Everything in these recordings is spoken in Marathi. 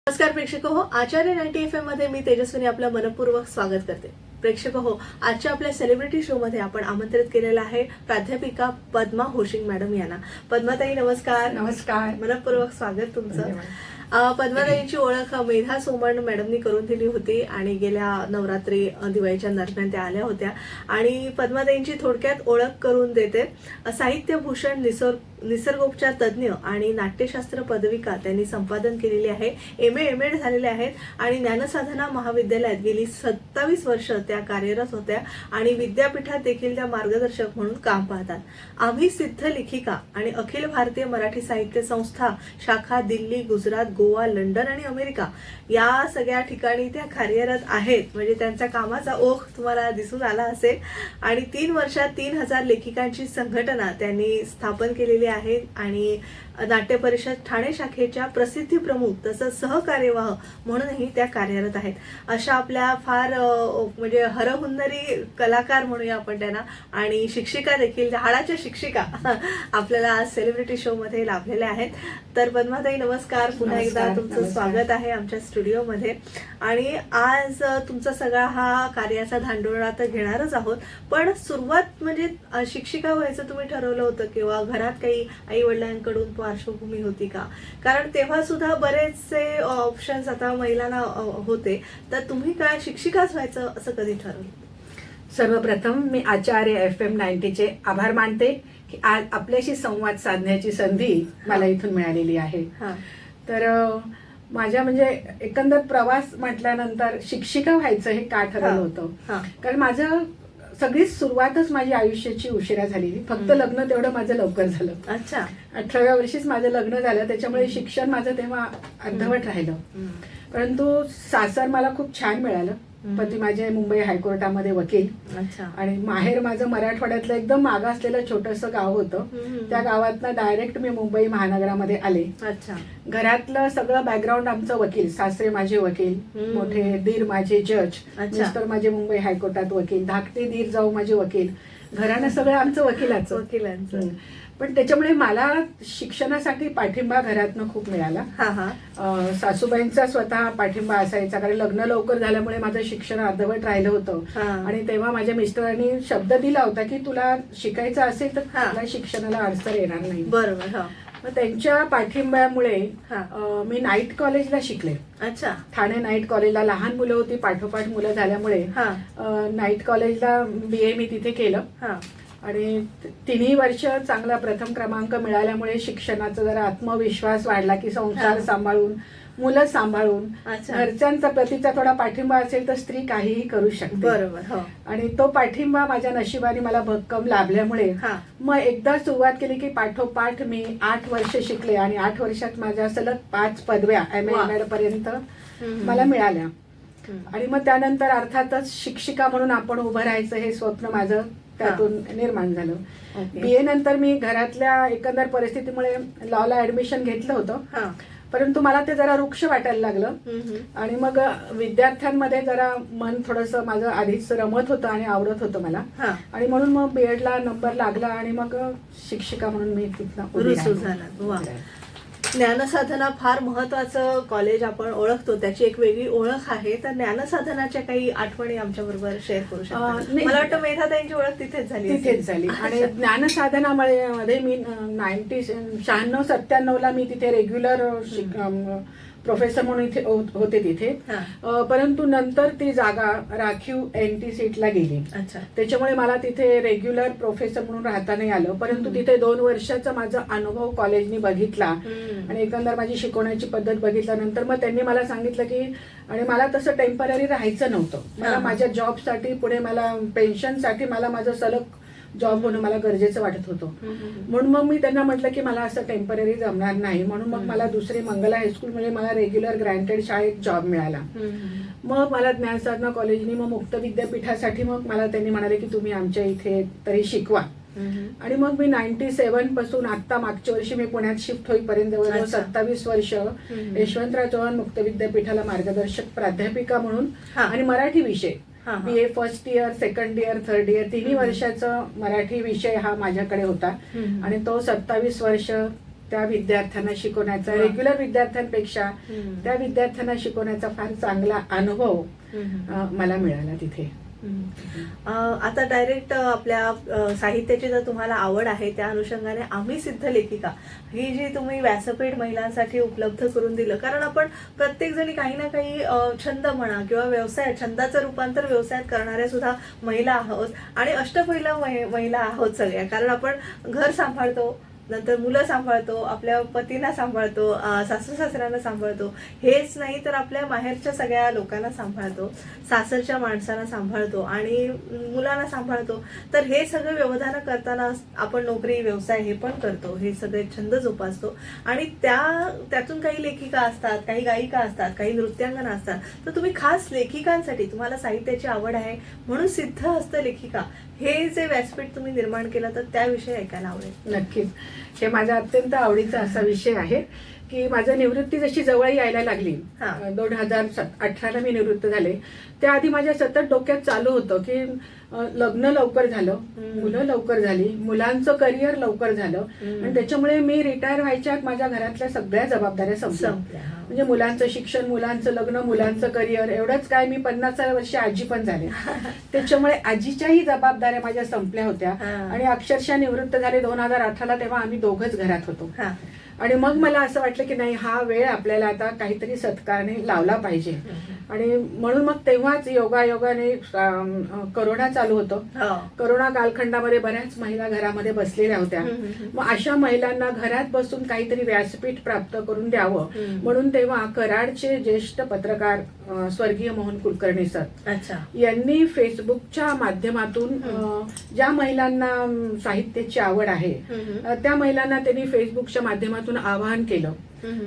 नमस्कार प्रेक्षक हो, आचार्य 90 FM मध्ये मी तेजस्विनी आपलं मनपूर्वक स्वागत करते. प्रेक्षक हो, आजच्या आपल्या सेलिब्रिटी शो मध्ये आपण आमंत्रित केलेला आहे प्राध्यापिका पद्मा होशिंग मॅडम यांना. पद्माताई नमस्कार. नमस्कार. मनपूर्वक स्वागत तुमचं. पद्माताईंची ओळख मेधा सोमण मॅडमनी करून दिली होती आणि गेल्या नवरात्री दिवाळीच्या दरम्यान त्या आल्या होत्या. आणि पद्माताईंची थोडक्यात ओळख करून देते. साहित्यभूषण निसर्गोपचार तज्ज्ञ आणि नाट्यशास्त्र पदविका त्यांनी संपादन केलेली आहे. MA झालेले आहेत आणि ज्ञानसाधना महाविद्यालयात गेली 27 वर्ष त्या कार्यरत होत्या आणि विद्यापीठात देखील त्या मार्गदर्शक म्हणून काम पाहतात. आम्ही सिद्ध लेखिका आणि अखिल भारतीय मराठी साहित्य संस्था शाखा दिल्ली, गुजरात, गोवा, लंडन आणि अमेरिका या सगळ्या ठिकाणी त्या कार्यरत आहेत. म्हणजे त्यांच्या कामाचा ओघ तुम्हाला दिसून आला असेल. आणि 3 वर्षात 3000 लेखिकांची संघटना त्यांनी स्थापन केलेली आहे आणि नाट्य परिषद ठाणे शाखेच्या प्रसिद्धी प्रमुख तसंच सहकार्यवाह म्हणूनही त्या कार्यरत आहेत. अशा आपल्या फार म्हणजे हरहुन्नरी कलाकार म्हणूया आपण त्यांना आणि शिक्षिका देखील, हाडाच्या शिक्षिका आपल्याला आज सेलिब्रिटी शो मध्ये लाभलेल्या आहेत. तर पद्माताई नमस्कार. पुन्हा एकदा तुमचं स्वागत आहे आमच्या स्टुडिओमध्ये. आणि आज तुमचा सगळा हा कार्याचा धांडोळा तर घेणारच आहोत, पण सुरुवात म्हणजे शिक्षिका व्हायचं तुम्ही ठरवलं होतं किंवा घरात काही आई वडिलांकडून पार्श्वभूमी होती का? कारण तेव्हा सुद्धा बरेचसे ऑप्शन्स आता महिलांना होते, तर तुम्ही काय शिक्षिकाच व्हायचं असं कधी ठरवलं? सर्वप्रथम मी आचार्य FM 90चे आभार मानते की आज आपल्याशी संवाद साधण्याची संधी मला इथून मिळालेली आहे. तर माझ्या म्हणजे एकंदर प्रवास म्हटल्यानंतर शिक्षिका व्हायचं हे का ठरवलं होतं, कारण माझं सगळीच सुरुवातच माझी आयुष्याची उशिरा झालेली. फक्त लग्न तेवढं माझं लवकर झालं. अच्छा. 18व्या वर्षीच माझं लग्न झालं, त्याच्यामुळे शिक्षण माझं तेव्हा अर्धवट राहिलं. परंतु सासर मला खूप छान मिळालं. पती माझे मुंबई हायकोर्टामध्ये वकील. अच्छा. आणि माहेर माझं मराठवाड्यातलं एकदम मागासलेलं छोटंसं गाव होतं. त्या गावातनं डायरेक्ट मी मुंबई महानगरामध्ये आले. अच्छा. घरातलं सगळं बॅकग्राऊंड आमचं वकील. सासरे माझे वकील, मोठे दीर माझे जज, मिस्टर माझे मुंबई हायकोर्टात वकील, धाकटे दीर जाऊ माझे वकील. घरानं सगळं आमचं वकिलांचं. पण त्याच्यामुळे मला शिक्षणासाठी पाठिंबा घरातनं खूप मिळाला. सासूबाईंचा स्वतः पाठिंबा असायचा, कारण लग्न लवकर झाल्यामुळे माझं शिक्षण अर्धवट राहिलं होतं. आणि तेव्हा माझ्या मिस्टरांनी शब्द दिला होता की तुला शिकायचं असेल तर तुला शिक्षणाला अडचण येणार नाही. बरोबर. मग त्यांच्या पाठिंब्यामुळे मी नाईट कॉलेजला शिकले. अच्छा. ठाणे नाईट कॉलेजला लहान मुलं होती, पाठोपाठ मुलं झाल्यामुळे नाईट कॉलेजला BA मी तिथे केलं. आणि 3 वर्ष चांगला प्रथम क्रमांक मिळाल्यामुळे शिक्षणाचा जरा आत्मविश्वास वाढला की संसार सांभाळून, मुलं सांभाळून, घरच्यांचा प्रतीचा थोडा पाठिंबा असेल तर स्त्री काहीही करू शकते. बरोबर. आणि तो पाठिंबा माझ्या नशिबाने मला भक्कम लाभल्यामुळे मग एकदा सुरुवात केली की पाठोपाठ मी 8 वर्ष शिकले आणि 8 वर्षात माझ्या सलग 5 पदव्या MA पर्यंत मला मिळाल्या. आणि मग त्यानंतर अर्थातच शिक्षिका म्हणून आपण उभं राहायचं हे स्वप्न माझं त्यातून निर्माण झालं. BA नंतर मी घरातल्या एकंदर परिस्थितीमुळे लॉला ऍडमिशन घेतलं होतं, परंतु मला ते जरा रुक्ष वाटायला लागलं. आणि मग विद्यार्थ्यांमध्ये जरा मन थोडंसं माझं आधीच रमत होतं आणि आवडत होतं मला. आणि म्हणून मग BEdला नंबर लागला आणि मग शिक्षिका म्हणून मी तिथनं रुजू झाला. ज्ञानसाधना फार महत्वाचं कॉलेज आपण ओळखतो, त्याची एक वेगळी ओळख आहे. तर ज्ञानसाधनाच्या काही आठवणी आमच्या बरोबर शेअर करू शकता? मला वाटतं मेधाताईंची ओळख तिथेच झाली. आणि ज्ञानसाधनामध्ये मी 96-97 ला मी तिथे रेग्युलर प्रोफेसर म्हणून इथे होते तिथे. परंतु नंतर ती जागा राखीव NT सीटला गेली. त्याच्यामुळे मला तिथे रेग्युलर प्रोफेसर म्हणून राहता नाही आलं. परंतु तिथे 2 वर्षाचा माझा अनुभव कॉलेजनी बघितला आणि एकंदर माझी शिकवण्याची पद्धत बघितल्यानंतर मग त्यांनी मला सांगितलं की, आणि मला तसं टेम्पररी राहायचं नव्हतं. मला माझ्या जॉबसाठी पुढे मला पेन्शनसाठी मला माझं सलग जॉब होणं मला गरजेचं वाटत होतं. म्हणून मग मी त्यांना म्हटलं की मला असं टेम्पररी जमणार नाही. म्हणून मग मला दुसरी मंगला हायस्कूलमध्ये मला रेग्युलर ग्रँटेड शाळेत जॉब मिळाला. मग मला ज्ञानसाधना कॉलेजनी मग मुक्त विद्यापीठासाठी मग मला त्यांनी म्हणाले की तुम्ही आमच्या इथे तरी शिकवा. आणि मग मी 97 पासून आता मागच्या वर्षी मी पुण्यात शिफ्ट होईपर्यंत जवळजवळ 27 वर्ष यशवंतराव चव्हाण मुक्त विद्यापीठाला मार्गदर्शक प्राध्यापिका म्हणून आणि मराठी विषय BA first year, second year, third year 3 वर्षाचा मराठी विषय हा माझ्याकडे होता. आणि तो 27 वर्ष त्या विद्यार्थ्यांना शिकवण्याचा, रेग्युलर विद्यार्थ्यांपेक्षा त्या विद्यार्थ्यांना शिकवण्याचा फार चांगला अनुभव मला मिळाला तिथे. आता डायरेक्ट आपल्या साहित्याची जर तुम्हाला आवड आहे त्या अनुषंगाने आम्ही सिद्ध लेखिका ही जी तुम्ही व्यासपीठ महिलांसाठी उपलब्ध करून दिलं, कारण आपण प्रत्येक जणी काही ना काही छंद म्हणा किंवा व्यवसाय, छंदाचं रूपांतर व्यवसायात करणाऱ्या सुद्धा महिला आहोत आणि अष्टपैलू महिला आहोत सगळ्या, कारण आपण घर सांभाळतो, नंतर मुलं सांभाळतो, आपल्या पतींना सांभाळतो, सासू सासऱ्यांना सांभाळतो, हेच नाही तर आपल्या माहेरच्या सगळ्या लोकांना सांभाळतो, सासरच्या माणसांना सांभाळतो आणि मुलांना सांभाळतो. तर हे सगळं व्यवधान करताना आपण नोकरी, व्यवसाय हे पण करतो, हे सगळे छंद जोपासतो आणि त्यातून काही लेखिका असतात, काही गायिका असतात, काही नृत्यांगना असतात. तर तुम्ही खास लेखिकांसाठी, तुम्हाला साहित्याची आवड आहे म्हणून सिद्ध हस्त लेखिका हे जे व्यासपीठ तुम्ही निर्माण केलं तर त्याविषयी ऐकायला आवडेल. नक्कीच. हे माझा अत्यंत आवडीचा असा विषय आहे की माझं निवृत्ती जशी जवळ यायला लागली, 2018ला मी निवृत्त झाले, त्याआधी माझ्या सतत डोक्यात चालू होतं की लग्न लवकर झालं, मुलं लवकर झाली, मुलांचं करिअर लवकर झालं आणि त्याच्यामुळे मी रिटायर व्हायच्या माझ्या घरातल्या सगळ्या जबाबदाऱ्या संपल्या. म्हणजे मुलांचं शिक्षण, मुलांचं लग्न, मुलांचं करिअर, एवढंच काय मी 50 वर्षी आजी पण झाले. त्याच्यामुळे आजीच्याही जबाबदाऱ्या माझ्या संपल्या होत्या आणि अक्षरशः निवृत्त झाले 2018ला. तेव्हा आम्ही दोघंच घरात होतो आणि मग मला असं वाटलं की नाही, हा वेळ आपल्याला आता काहीतरी सत्कारने लावला पाहिजे. आणि म्हणून मग तेव्हाच योगायोगाने करोना चालू होतं. करोना कालखंडामध्ये बऱ्याच महिला घरामध्ये बसलेल्या होत्या. मग अशा महिलांना घरात बसून काहीतरी व्यासपीठ प्राप्त करून द्यावं म्हणून तेव्हा कराडचे ज्येष्ठ पत्रकार स्वर्गीय मोहन कुलकर्णी सर यांनी फेसबुकच्या माध्यमातून ज्या महिलांना साहित्याची आवड आहे त्या महिलांना त्यांनी फेसबुकच्या माध्यमातून आवाहन केलं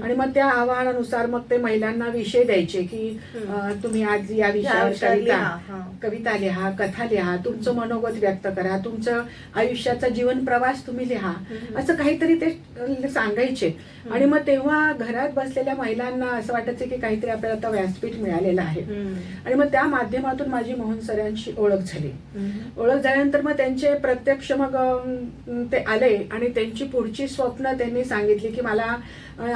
आणि मग त्या आवाहनानुसार मग ते महिलांना विषय द्यायचे की तुम्ही आज या विषयावर कविता लिहा, कथा लिहा, तुमचं मनोगत व्यक्त करा, तुमचं आयुष्याचा जीवन प्रवास तुम्ही लिहा, असं काहीतरी ते सांगायचे. आणि मग तेव्हा घरात बसलेल्या महिलांना असं वाटायचं की काहीतरी आपल्याला आता व्यासपीठ मिळालेलं आहे. आणि मग त्या माध्यमातून माझी मोहन सरांची ओळख झाली. ओळख झाल्यानंतर मग त्यांचे प्रत्यक्ष मग ते आले आणि त्यांची पुढची स्वप्न त्यांनी सांगितली की मला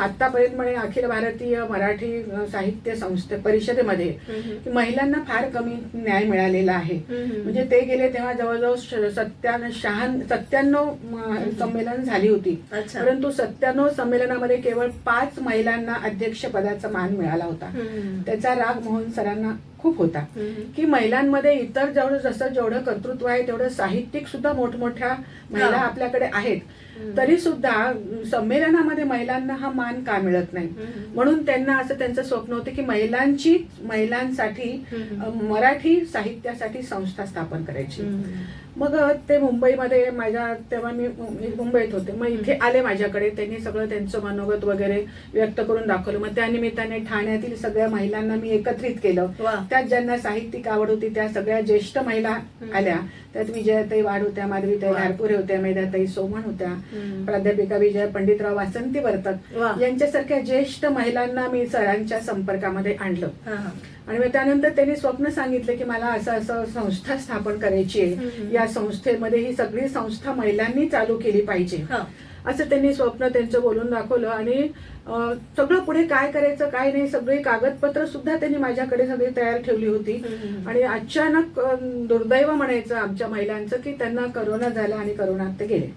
आतापर्यंत म्हणे अखिल भारतीय मराठी साहित्य परिषदेमध्ये महिलांना फार कमी न्याय मिळालेला आहे. म्हणजे ते गेले तेव्हा जवळजवळ 97 संमेलन झाली होती, परंतु 97 संमेलनामध्ये केवळ 5 महिलांना अध्यक्षपदाचा मान मिळाला होता. त्याचा राग मोहन सरांना खूप होता की महिलांमध्ये इतर जेवढं कर्तृत्व आहे तेवढं साहित्यिक सुद्धा मोठमोठ्या महिला आपल्याकडे आहेत, तरी सुद्धा संमेलनामध्ये महिलांना हा मान का मिळत नाही. म्हणून त्यांना असं त्यांचं स्वप्न होतं की महिलांसाठी मराठी साहित्यासाठी संस्था स्थापन करायची. मग ते मुंबईमध्ये तेव्हा मी मुंबईत होते, मग इथे आले माझ्याकडे. त्यांनी सगळं त्यांचं मनोगत वगैरे व्यक्त करून दाखवलं. मग त्या निमित्ताने ठाण्यातील सगळ्या महिलांना मी एकत्रित केलं. त्यात ज्यांना साहित्यिक आवड होती त्या सगळ्या ज्येष्ठ महिला आल्या. त्यात विजयाताई वाड होत्या, माधवीताई धारपुरे होत्या, मेधाताई सोमण होत्या, प्राध्यापिका विजय पंडितराव वासंती वर्तक यांच्यासारख्या ज्येष्ठ महिलांना मी सरांच्या संपर्कामध्ये आणलं. आणि मग त्यानंतर त्यांनी स्वप्न सांगितलं की मला असं संस्था स्थापन करायची आहे, या संस्थेमध्ये ही सगळी संस्था महिलांनी चालू केली पाहिजे, असं त्यांनी स्वप्न त्यांचं बोलून दाखवलं. आणि सगळं पुढे काय करायचं काय नाही सगळी कागदपत्र सुद्धा त्यांनी माझ्याकडे सगळी तयार ठेवली होती. आणि अचानक दुर्दैव म्हणायचं आमच्या महिलांचं की त्यांना करोना झाला आणि करोनात ते गेले.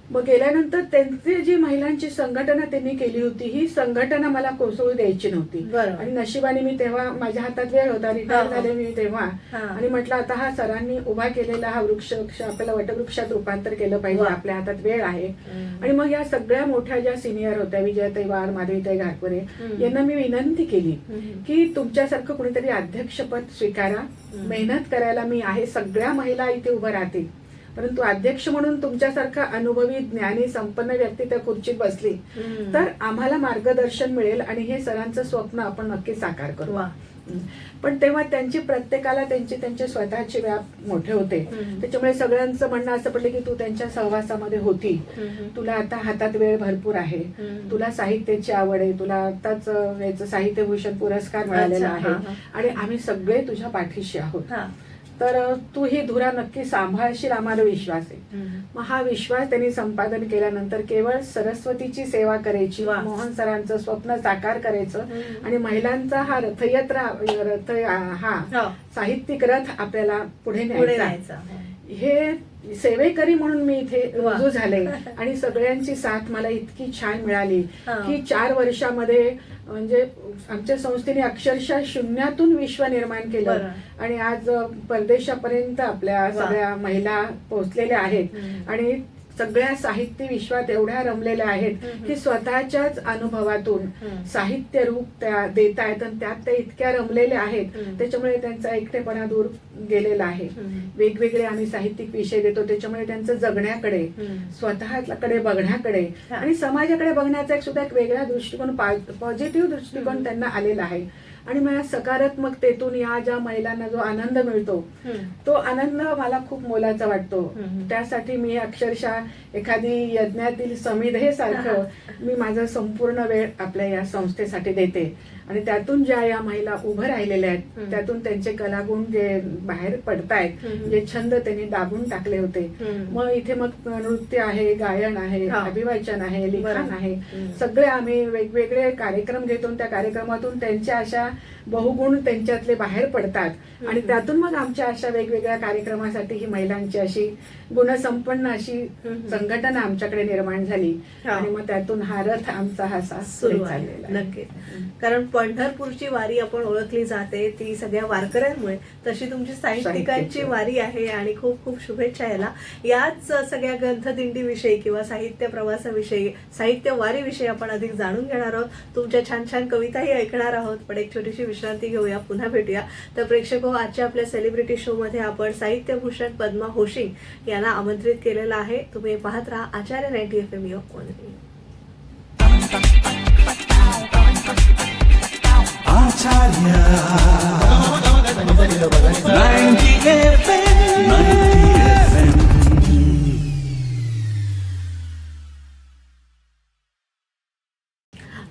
मग गेल्यानंतर त्यांची जी महिलांची संघटना त्यांनी केली होती ही संघटना मला कोसळू द्यायची नव्हती. आणि नशिबाने मी तेव्हा माझ्या हातात वेळ होता, रिटायर झाले मी तेव्हा, आणि म्हटलं आता हा सरांनी उभा केलेला हा वृक्ष आपल्याला वटवृक्षात रूपांतर केलं पाहिजे, आपल्या हातात वेळ आहे. आणि मग या सगळ्या मोठ्या ज्या सिनियर होत्या विजयाताई वाड, माधवीताई घाटपुरे यांना मी विनंती केली की तुमच्यासारखं कुणीतरी अध्यक्षपद स्वीकारा, मेहनत करायला मी आहे, सगळ्या महिला इथे उभं राहतील, परंतु अध्यक्ष म्हणून तुमच्यासारखा अनुभवी ज्ञानी संपन्न व्यक्ती त्या खुर्चीत बसली तर आम्हाला मार्गदर्शन मिळेल आणि हे सरांचं स्वप्न आपण नक्की साकार करू. पण तेव्हा त्यांची प्रत्येकाला त्यांचे स्वतःचे व्याप मोठे होते. त्याच्यामुळे सगळ्यांचं म्हणणं असं पडलं की तू त्यांच्या सहवासामध्ये होती, तुला आता हातात वेळ भरपूर आहे, तुला साहित्याची आवड आहे, तुला आताच याचं साहित्यभूषण पुरस्कार मिळालेला आहे आणि आम्ही सगळे तुझ्या पाठीशी आहोत. तर तू ही धुरा नक्की सांभाळशील, आम्हाला विश्वास आहे. मग हा विश्वास त्यांनी संपादन केल्यानंतर केवळ सरस्वतीची सेवा करायची, मोहन सरांचं स्वप्न साकार करायचं आणि महिलांचा हा रथ हा साहित्यिक रथ आपल्याला पुढे न्यायचा. हे सेवेकरी म्हणून मी इथे रुजू झाले आणि सगळ्यांची साथ मला इतकी छान मिळाली की 4 वर्षामध्ये म्हणजे आमच्या संस्थेने अक्षरशः शून्यातून विश्व निर्माण केलं आणि आज परदेशापर्यंत आपल्या सगळ्या महिला पोहोचलेल्या आहेत आणि सगळ्या साहित्य विश्वात एवढ्या रमलेल्या आहेत की स्वतःच्याच अनुभवातून साहित्य रूप त्या देत आहेत आणि त्यात त्या इतक्या रमलेल्या आहेत, त्याच्यामुळे त्यांचा एकटेपणा दूर गेलेला आहे. वेगवेगळे आम्ही साहित्यिक विषय देतो, त्याच्यामुळे त्यांचं जगण्याकडे, स्वतःकडे बघण्याकडे आणि समाजाकडे बघण्याचा सुद्धा एक वेगळा दृष्टिकोन, पॉझिटिव्ह दृष्टिकोन त्यांना आलेला आहे. आणि मला सकारात्मकतेतून या ज्या महिलांना जो आनंद मिळतो तो आनंद मला खूप मोलाचा वाटतो. त्यासाठी मी अक्षरशः एखादी यज्ञातील समिधे सारखं मी माझा संपूर्ण वेळ आपल्या या संस्थेसाठी देते आणि त्यातून ज्या या महिला उभं राहिलेल्या आहेत त्यातून त्यांचे कलागुण जे बाहेर पडतायत, जे छंद त्यांनी दाबून टाकले होते, मग इथे मग नृत्य आहे, गायन आहे, अभिवाचन आहे, लिखाण आहे, सगळे आम्ही वेगवेगळे कार्यक्रम घेतो. त्या कार्यक्रमातून त्यांच्या अशा बहुगुण त्यांच्यातले बाहेर पडतात आणि त्यातून मग आमच्या अशा वेगवेगळ्या कार्यक्रमासाठी ही महिलांची अशी गुणसंपन्न अशी संघटना आमच्याकडे निर्माण झाली आणि मग त्यातून हा रथ आमचा हा सुरू झालेला. नक्की, कारण पंढरपूरची वारी आपण ओळखली जाते ती सगळ्या वारकऱ्यांमुळे, तशी तुमची साहित्यिकांची वारी आहे आणि खूप खूप शुभेच्छा याला. याच सगळ्या ग्रंथदिंडीविषयी किंवा साहित्य प्रवासाविषयी, साहित्य वारीविषयी आपण अधिक जाणून घेणार आहोत. तुमच्या छान छान कविताही ऐकणार आहोत. पण एक छोटीशी विश्रांती घेऊया, पुन्हा भेटूया. तर प्रेक्षको, आजच्या आपल्या सेलिब्रिटी शो मध्ये आपण साहित्यभूषण पद्मा होशिंग यांना आमंत्रित केलेलं आहे. तुम्ही पाहत राहा आचार्य 90 FM आचार्य 90 FM.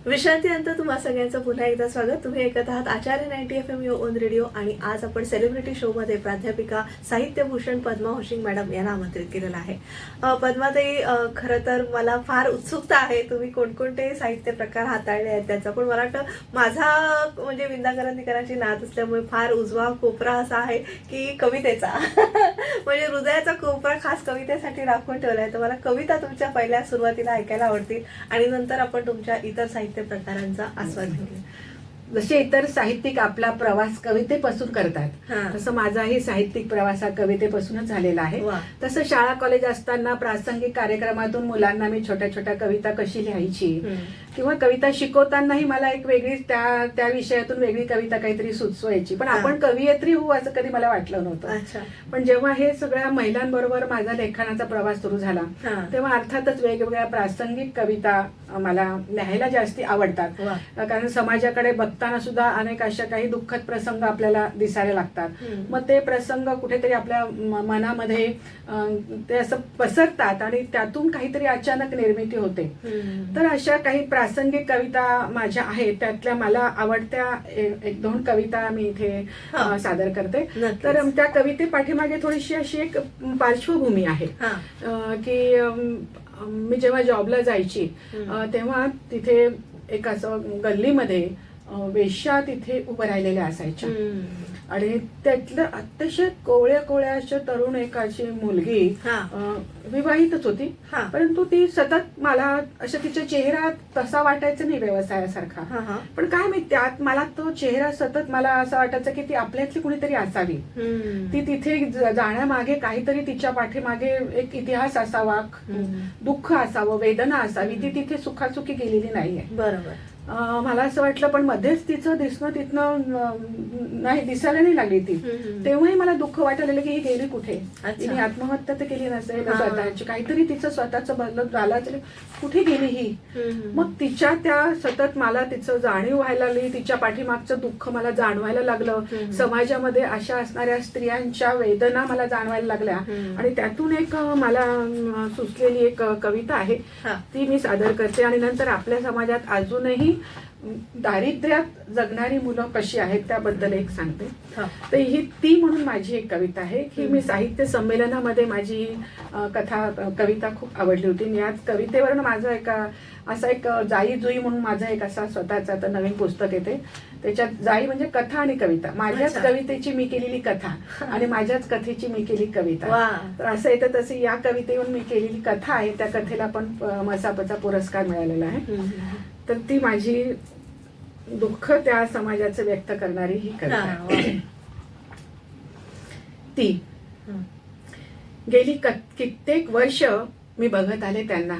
विश्रांतीनंतर तुम्हा सगळ्यांचं पुन्हा एकदा स्वागत. तुम्ही ऐकत आहात आचार्य 90 FM ओन रेडिओ आणि आज आपण सेलिब्रिटी शो मध्ये प्राध्यापिका साहित्यभूषण पद्मा होशिंग मॅडम यांना आमंत्रित केलेलं आहे. पद्माताई, खरं तर मला फार उत्सुकता आहे तुम्ही कोणकोणते साहित्य प्रकार हाताळले आहेत त्याचा. पण मला वाटतं माझा म्हणजे विंदा करंदीकरांची नात असल्यामुळे फार उजवा कोपरा असा आहे की कवितेचा म्हणजे हृदयाचा कोपरा खास कवितेसाठी राखून ठेवला आहे. तर मला कविता तुमच्या पहिल्या सुरुवातीला ऐकायला आवडतील आणि नंतर आपण तुमच्या इतर साहित्य प्रकारांचा आस्वाद घेऊया. जसे इतर साहित्यिक आपला प्रवास कवितेपासून करतात तसं माझाही साहित्यिक प्रवास हा कवितेपासूनच झालेला आहे. तसं शाळा कॉलेज असताना प्रासंगिक कार्यक्रमातून मुलांना मी छोट्या छोट्या कविता कशी लिहायची किंवा कविता शिकवतानाही मला एक वेगळी त्या विषयातून वेगळी कविता काहीतरी सुचवायची. पण आपण कवयित्री होऊ असं कधी मला वाटलं नव्हतं. पण जेव्हा हे सगळ्या महिलांबरोबर माझा लेखनाचा प्रवास सुरू झाला तेव्हा अर्थातच वेगवेगळ्या प्रासंगिक कविता मला लिहायला जास्ती आवडतात. कारण समाजाकडे बघताना सुद्धा अनेक अशा काही दुःखद प्रसंग आपल्याला दिसायला लागतात. मग ते प्रसंग कुठेतरी आपल्या मनामध्ये ते असं पसरतात आणि त्यातून काहीतरी अचानक निर्मिती होते. तर अशा काही प्रासंगिक कविता माझ्या आहेत, त्यातल्या मला आवडत्या 1-2 कविता मी इथे सादर करते. तर त्या कविते पाठीमागे थोडीशी अशी एक पार्श्वभूमी आहे की मी जेव्हा जॉबला जायची तेव्हा तिथे एक असं गल्लीमध्ये वेश्या तिथे उभं राहिलेल्या असायच्या आणि त्यातलं अतिशय कोवळ्या अशा तरुण एक अशी मुलगी विवाहितच होती. परंतु ती सतत मला असं तिचा चेहरा तसा वाटायचा नाही व्यवसायासारखा, पण काय माहिती त्यात मला तो चेहरा सतत मला असं वाटायचं की ती आपल्यातली कुणीतरी असावी. ती तिथे जाण्यामागे काहीतरी तिच्या पाठीमागे एक इतिहास असावा, दुःख असावं, वेदना असावी. ती तिथे सुखासुखी गेलेली नाहीये. बरोबर. मला असं वाटलं, पण मध्येच तिचं दिसणं तिथनं नाही दिसायला नाही लागली ती. तेव्हाही मला दुःख वाटायला की ही गेली कुठे, तिने आत्महत्या तर केली नसेल स्वतःची, काहीतरी तिचं स्वतःचं बदल झालं असेल, कुठे गेली ही. मग तिच्या त्या सतत मला तिचं जाणीव व्हायला लागली, तिच्या पाठीमागचं दुःख मला जाणवायला लागलं. समाजामध्ये अशा असणाऱ्या स्त्रियांच्या वेदना मला जाणवायला लागल्या आणि त्यातून एक मला सुचलेली एक कविता आहे ती मी सादर करते. आणि नंतर आपल्या समाजात अजूनही दारिद्र्यात जगणारी मुलं कशी आहेत त्याबद्दल एक सांगते. हा. तर ही ती म्हणून माझी एक कविता आहे की मी साहित्य संमेलनामध्ये माझी कविता खूप आवडली होती. आणि याच कवितेवरून माझं असा एक जाई जुई म्हणून माझा एक असा स्वतःचा आता नवीन पुस्तक येते. त्याच्यात जाई म्हणजे कथा आणि कविता, माझ्याच कवितेची मी केलेली कथा आणि माझ्याच कथेची मी केली कविता. तर असं येतं तसं या कवितेवरून मी केलेली कथा आहे. त्या कथेला पण मसापचा पुरस्कार मिळालेला आहे. तर ती माझी दुःख त्या समाजाचं व्यक्त करणारी ही कविता. ती गेली कित्येक वर्ष मी बघत आले त्यांना,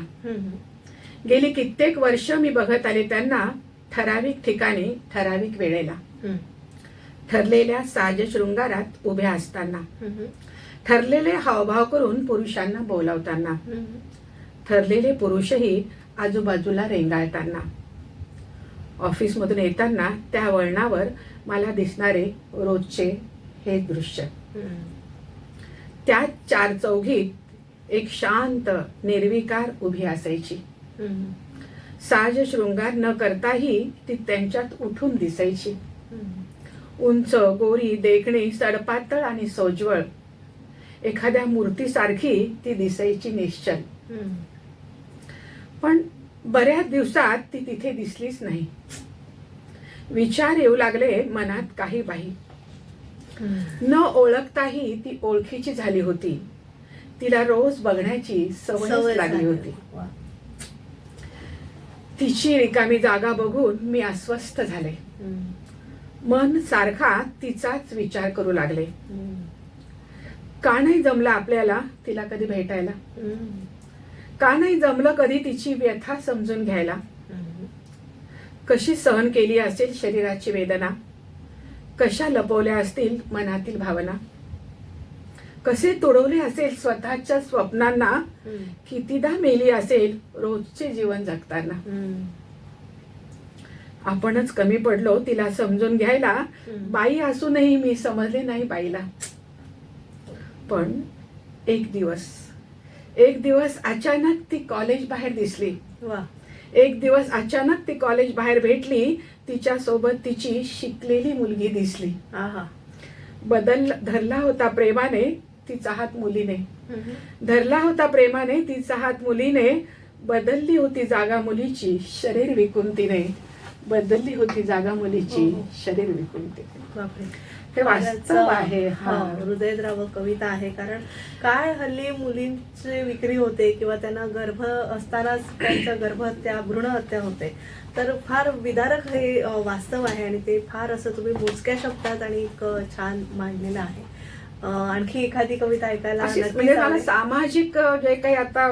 गेली कित्येक वर्ष मी बघत आले त्यांना, ठराविक ठिकाणी ठराविक वेळेला, ठरलेल्या साज शृंगारात उभ्या असताना, ठरलेले हावभाव करून पुरुषांना बोलावताना, ठरलेले पुरुषही आजूबाजूला रेंगाळताना, ऑफिसमधून येताना त्या वळणावर मला दिसणारे रोजचे हे दृश्य. त्या चार चौघीत एक शांत निर्विकार उभी असायची. साज शृंगार न करताही ती त्यांच्यात उठून दिसायची. उंच, गोरी, देखणी, सडपातळ आणि सोज्वळ एखाद्या मूर्तीसारखी ती दिसायची निश्चल. पण बऱ्याच दिवसात ती तिथे दिसलीच नाही. विचार येऊ लागले मनात काही बाही. न ओळखताही ती ओळखीची झाली होती. तिला रोज बघण्याची सवय लागली होती. तिची रिकामी जागा बघून मी अस्वस्थ झाले. मन सारखा तिचाच विचार करू लागले. का नाही जमलं आपल्याला तिला कधी भेटायला? का नाही जमलं कधी तिची व्यथा समजून घ्यायला? कशी सहन केली असेल शरीराची वेदना? कशा लपवल्या असतील मनातील भावना? कसे तोडवले असेल स्वतःच्या स्वप्नांना? कितीदा मेली असेल रोजचे जीवन जगताना? आपणच कमी पडलो तिला समजून घ्यायला. बाई असूनही मी समजले नाही बाईला. पण एक दिवस अचानक ती कॉलेज बाहेर दिसली. एक दिवस अचानक ती कॉलेज बाहेर भेटली. तिच्या सोबत तिची शिकलेली मुलगी दिसली. धरला होता प्रेमाने तिचा हात मुलीने. धरला होता प्रेमाने तिचा हात मुलीने. बदलली होती जागा मुलीची शरीर विकून तिने. बदलली होती जागा मुलीची शरीर विकून तिने. हे वास्तव आहे. हृदयद्रावक कविता आहे. कारण काय हल्ली मुलींची विक्री होते किंवा त्यांना गर्भ असतानाच त्यांचं गर्भहत्या, भ्रूणहत्या होते. तर फार विदारक हे वास्तव आहे आणि ते फार असं तुम्ही मोजक्या शब्दात आणि छान मांडलेलं आहे. आणखी एखादी कविता ऐकायला म्हणजे मला सामाजिक जे काही आता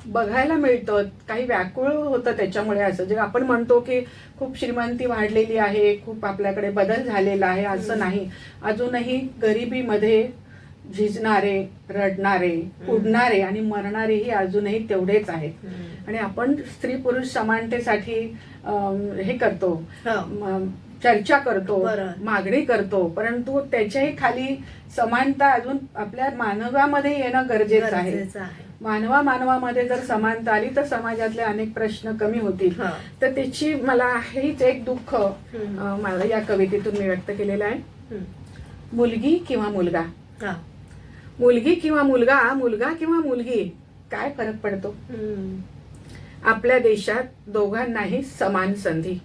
बघायला मिळतं काही व्याकुळ होतं त्याच्यामुळे. असं जे आपण म्हणतो की खूप श्रीमंती वाढलेली आहे, खूप आपल्याकडे बदल झालेला आहे, असं नाही. अजूनही गरिबीमध्ये झिजणारे, रडणारे, उडणारे आणि मरणारेही अजूनही तेवढेच आहेत. आणि आपण स्त्री पुरुष समानतेसाठी हे करतो, चर्चा करतो, मागणी करतो, परंतु त्याच्याही खाली समानता अजून आपल्या मानवामध्ये येणं गरजेचं आहे. मानवामध्ये जर समानता आली तर समाजातले अनेक प्रश्न कमी होतील. तर त्याची मला हेच एक दुःख मला या कवितेतून मी व्यक्त केलेलं आहे. मुलगी किंवा मुलगा, मुलगी किंवा मुलगा, मुलगा किंवा मुलगी, काय फरक पडतो? आपल्या देशात दोघांनाही समान संधी.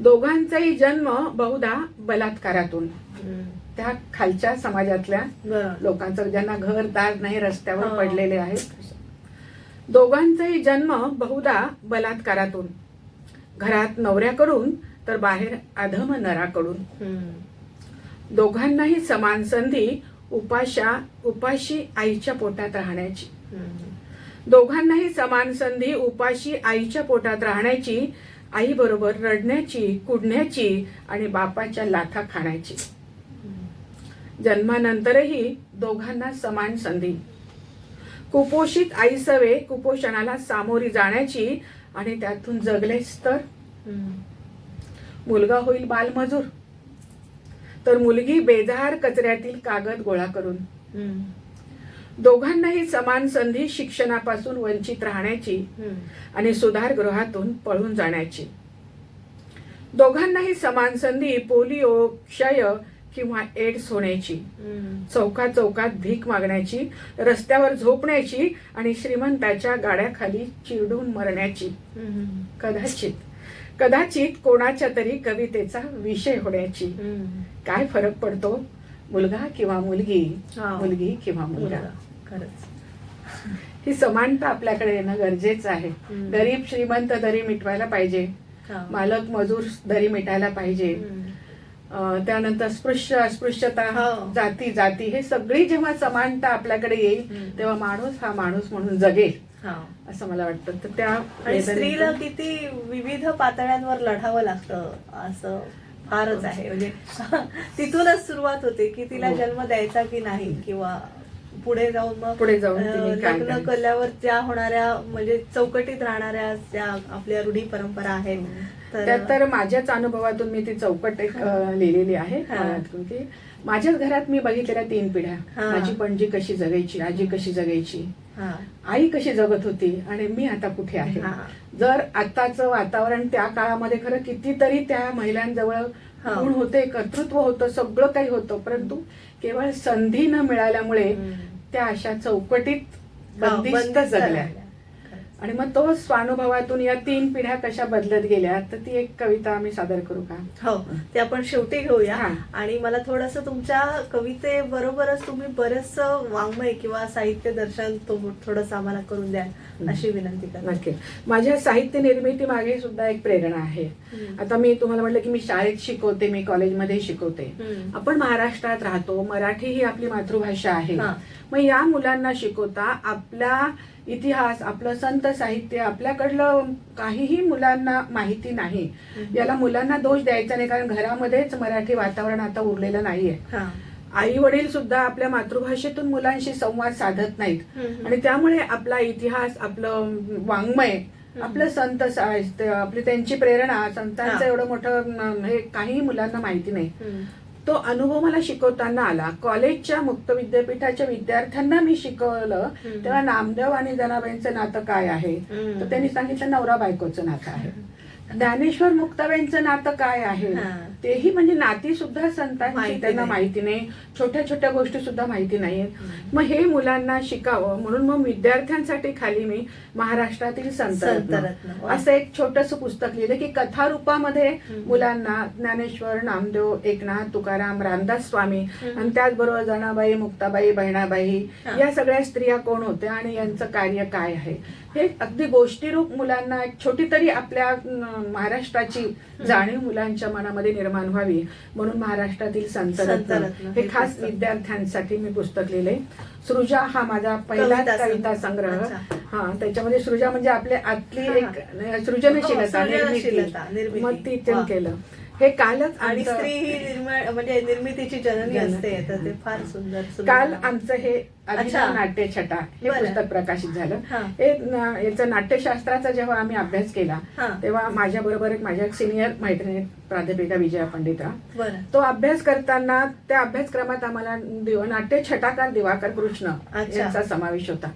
दोघांचाही जन्म बहुधा बलात्कारातून. त्या खालच्या समाजातल्या लोकांचं ज्यांना घरदार नाही, रस्त्यावर पडलेले आहेत. दोघांचाही जन्म बहुधा बलात्कारातून. घरात नवऱ्याकडून तर बाहेर अधम नराकडून. दोघांनाही समान संधी उपाशी आईच्या पोटात राहण्याची. दोघांनाही समान संधी उपाशी आईच्या पोटात राहण्याची. आई बरोबर रडण्याची, कुडण्याची आणि बापाच्या लाथा खाण्याची. जन्मानंतरही दोघांना समान संधी. कुपोषित आईसवे कुपोषणाला सामोरी जाण्याची आणि त्यातून जगलेच तर मुलगा होईल बालमजूर, तर मुलगी बेजार कचऱ्यातील कागद गोळा करून. दोघांनाही समान संधी शिक्षणापासून वंचित राहण्याची आणि सुधारगृहातून पळून जाण्याची. दोघांनाही समान संधी पोलिओ, क्षय किंवा एड्स होण्याची, चौकात चौकात भीक मागण्याची, रस्त्यावर झोपण्याची आणि श्रीमंताच्या गाड्याखाली चिरडून मरण्याची, कदाचित कदाचित कोणाच्या तरी कवितेचा विषय होण्याची. काय फरक पडतो, मुलगा किंवा मुलगी, मुलगी किंवा मुलगा. खरंच ही समानता आपल्याकडे येणं गरजेचं आहे. गरीब श्रीमंत दरी मिटवायला पाहिजे, मालक मजूर दरी मिटायला पाहिजे. त्यानंतर स्पृश्य अस्पृश्यता, जाती जाती हे सगळी जेव्हा समानता आपल्याकडे येईल तेव्हा माणूस हा माणूस म्हणून जगेल असं मला वाटतं. तर त्या आणि स्त्रीला किती विविध पातळ्यांवर लढावं लागतं असं फारच आहे. म्हणजे तिथूनच सुरुवात होते की तिला जन्म द्यायचा की नाही, किंवा पुढे जाऊन लग्न केल्यावर त्या होणाऱ्या म्हणजे चौकटीत राहणाऱ्या ज्या आपल्या रूढी परंपरा आहेत. तर माझ्याच अनुभवातून मी ती चौकट एक लिहिलेली आहे की माझ्याच घरात मी बघितलेल्या 3 पिढ्या. माझी पणजी कशी जगायची, आजी कशी जगायची, आई कशी जगत होती आणि मी आता कुठे आहे. जर आताचं वातावरण त्या काळामध्ये खरं कितीतरी त्या महिलांजवळ गुण होते, कर्तृत्व होतं, सगळं काही होतं, परंतु केवळ संधी न मिळाल्यामुळे त्या अशा चौकटीत बंदिस्त जगल्या. आणि मग तो स्वानुभवातून या 3 पिढ्या कशा बदलत गेल्या, तर ती एक कविता आम्ही सादर करू का? हो, ते आपण शेवटी घेऊया. आणि मला थोडंसं तुमच्या कवितेबरोबरच तुम्ही बरेच वाङ्मय किंवा साहित्य दर्शन थोडंसं आम्हाला करून द्या अशी विनंती करते. नक्की. माझ्या साहित्य निर्मिती मागे सुद्धा एक प्रेरणा आहे. आता मी तुम्हाला म्हटलं की मी शाळेत शिकवते, मी कॉलेजमध्ये शिकवते. आपण महाराष्ट्रात राहतो, मराठी ही आपली मातृभाषा आहे. मग या मुलांना शिकवता आपला इतिहास, आपलं संत साहित्य आपल्याकडलं काहीही मुलांना माहिती नाही. याला मुलांना दोष द्यायचा नाही, कारण घरामध्येच मराठी वातावरण आता उरलेलं नाहीये. आई वडील सुद्धा आपल्या मातृभाषेतून मुलांशी संवाद साधत नाहीत आणि त्यामुळे आपला इतिहास, आपलं वाङ्मय, आपलं संत साहित्य, आपली त्यांची प्रेरणा, संतांचं एवढं मोठं हे काही मुलांना माहिती नाही. तो अनुभव मला शिकवताना आला. कॉलेजच्या मुक्त विद्यापीठाच्या विद्यार्थ्यांना मी शिकवलं तेव्हा नामदेव आणि जनाबाईंचं नातं काय आहे, तर त्यांनी सांगितलं नवरा बायकोचं नातं आहे. ज्ञानेश्वर मुक्ताबाईंचं नातं काय आहे, तेही म्हणजे नाती सुद्धा संतांची त्यांना माहिती नाही, छोट्या छोट्या गोष्टी सुद्धा माहिती नाहीत. मग हे मुलांना शिकावं म्हणून मग विद्यार्थ्यांसाठी खाली मी महाराष्ट्रातील संत असं एक छोटस पुस्तक लिहिलं की कथारूपामध्ये मुलांना ज्ञानेश्वर, नामदेव, एकनाथ, तुकाराम, रामदास स्वामी आणि त्याचबरोबर जनाबाई, मुक्ताबाई, बहिणाबाई या सगळ्या स्त्रिया कोण होत्या आणि यांचं कार्य काय आहे हे अगदी गोष्टीरूप मुलांना एक छोटी तरी आपल्या महाराष्ट्राची जाणीव मुलांच्या मनामध्ये निर्माण व्हावी म्हणून महाराष्ट्रातील संत रत्न हे खास विद्यार्थ्यांसाठी मी पुस्तक लिहिले. सृजा हा माझा पहिला कविता संग्रह. त्याच्यामध्ये सृजा म्हणजे आपल्या आतली एक सृजनशीलता, निर्मिती, मग ती केलं. हे कालच आणि स्त्री ही म्हणजे निर्मितीची जननी असते, तर ते फार सुंदर. काल आमचं हे अभिनव नाट्य छटा हे पुस्तक प्रकाशित झालं. हे याचं नाट्यशास्त्राचा जेव्हा आम्ही अभ्यास केला तेव्हा माझ्या बरोबर माझ्या सिनियर मैत्रिणी प्राध्यापिका विजया पंडितराव, तो अभ्यास करताना त्या अभ्यासक्रमात आम्हाला नाट्य छटाकार दिवाकर कृष्ण यांचा समावेश होता.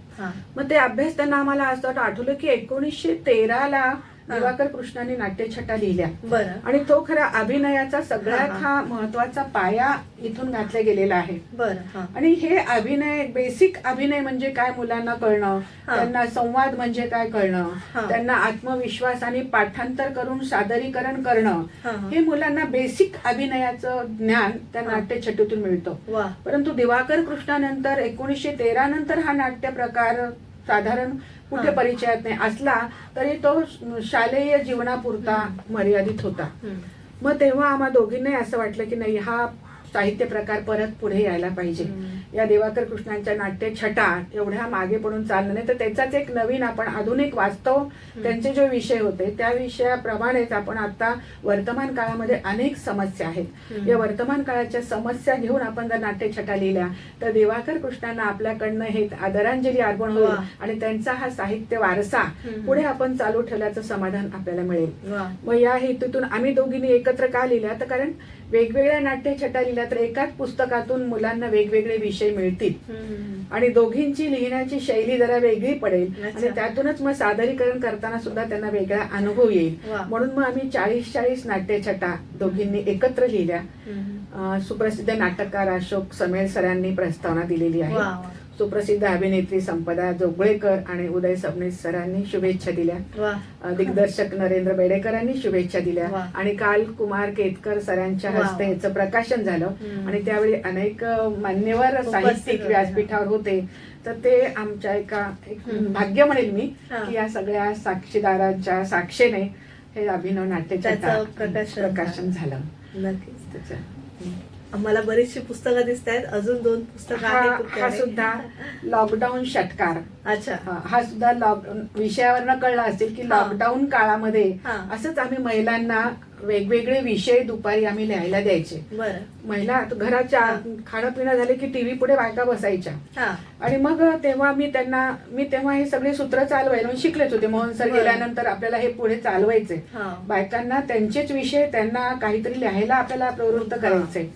मग ते अभ्यास त्यांना आम्हाला असं आठवलं की 1913 दिवाकर कृष्णाने नाट्यछटा लिहिल्या आणि तो खरा अभिनयाचा सगळ्यात हा महत्वाचा पाया इथून घातला गेलेला आहे. आणि हे अभिनय, बेसिक अभिनय म्हणजे काय मुलांना कळणं, त्यांना संवाद म्हणजे काय कळणं, त्यांना आत्मविश्वास आणि पाठांतर करून सादरीकरण करणं, हे मुलांना बेसिक अभिनयाचं ज्ञान त्या नाट्यछटेतून मिळतं. परंतु दिवाकर कृष्णानंतर 1913 नंतर हा नाट्य प्रकार साधारण कुठे परिचयात नाही असला तरी तो शालेय जीवनापुरता मर्यादित होता. मग तेव्हा आम्हा दोघींनाही असं वाटलं की नाही, हा साहित्य प्रकार परत पुढे यायला पाहिजे. या दिवाकर कृष्णांच्या नाट्य छटा एवढ्या मागे पडून चाललं नाही, तर त्याचाच एक नवीन आपण आधुनिक वास्तव त्यांचे जे विषय होते त्या विषयाप्रमाणेच आपण आता वर्तमान काळामध्ये अनेक समस्या आहेत, या वर्तमान काळाच्या समस्या घेऊन आपण जर नाट्य छटा लिहिल्या तर दिवाकर कृष्णांना आपल्याकडनं हे आदरांजली अर्पण होईल आणि त्यांचा हा साहित्य वारसा पुढे आपण चालू ठेवल्याचं समाधान आपल्याला मिळेल. मग या हेतूतून आम्ही दोघींनी एकत्र का लिहिल्या, तर कारण वेगवेगळ्या नाट्यछटा लिहिल्या तर एकाच पुस्तकातून मुलांना वेगवेगळे विषय मिळतील आणि दोघींची लिहिण्याची शैली जरा वेगळी पडेल आणि त्यातूनच मग सादरीकरण करताना सुद्धा त्यांना वेगळा अनुभव येईल. म्हणून मग आम्ही 40 नाट्यछटा दोघींनी एकत्र लिहिल्या. सुप्रसिद्ध नाटककार अशोक समेळ सरांनी प्रस्तावना दिलेली आहे. सुप्रसिद्ध अभिनेत्री संपदा जोगळेकर आणि उदय सबनीस सरांनी शुभेच्छा दिल्या. दिग्दर्शक नरेंद्र बेडेकरांनी शुभेच्छा दिल्या आणि काल कुमार केतकर सरांच्या हस्ते याचं प्रकाशन झालं आणि त्यावेळी अनेक मान्यवर साहित्यिक व्यासपीठावर होते. तर ते आमच्या एक भाग्य म्हणेल मी की या सगळ्या साक्षीदारांच्या साक्षीने हे अभिनव नाट्यछटा प्रकाशन झालं. नक्कीच. आम्हाला बरीचशी पुस्तकं दिसत आहेत, अजून 2 पुस्तकं आहेत. हा सुद्धा लॉकडाऊन षटकार. अच्छा. हा सुद्धा विषयावरनं कळलं असेल की लॉकडाऊन काळामध्ये असंच आम्ही महिलांना वेगवेगळे विषय दुपारी आम्ही लिहायला द्यायचे. महिला घराच्या खाणं पिणं झाले की टीव्ही पुढे बायका बसायच्या आणि मग तेव्हा मी तेव्हा हे सगळे सूत्र चालवायला शिकलेच होते. मोहन सर गेल्यानंतर आपल्याला हे पुढे चालवायचे. बायकांना त्यांचेच विषय त्यांना काहीतरी लिहायला आपल्याला प्रवृत्त करायचे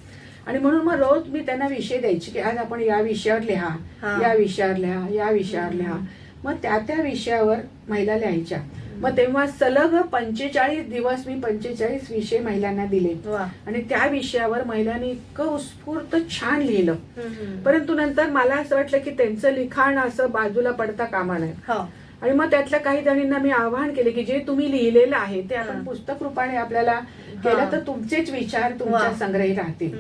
आणि म्हणून मग रोज मी त्यांना विषय द्यायचे की आज आपण या विषयावर लिहा, या विषयावर लिहा, या विषयावर लिहा. मग त्या विषयावर महिला लिहायच्या. मग तेव्हा सलग 45 दिवस मी 45 विषय महिलांना दिले आणि त्या विषयावर महिलांनी इतकं उत्स्फूर्त छान लिहिलं. परंतु नंतर मला असं वाटलं की त्यांचं लिखाण असं बाजूला पडता कामा नये आणि मग त्यातल्या काही जणींना मी आवाहन केले की जे तुम्ही लिहिलेलं आहे ते आपण पुस्तक रूपाने आपल्याला केलं तर तुमचेच विचार तुमच्या संग्रही राहतील.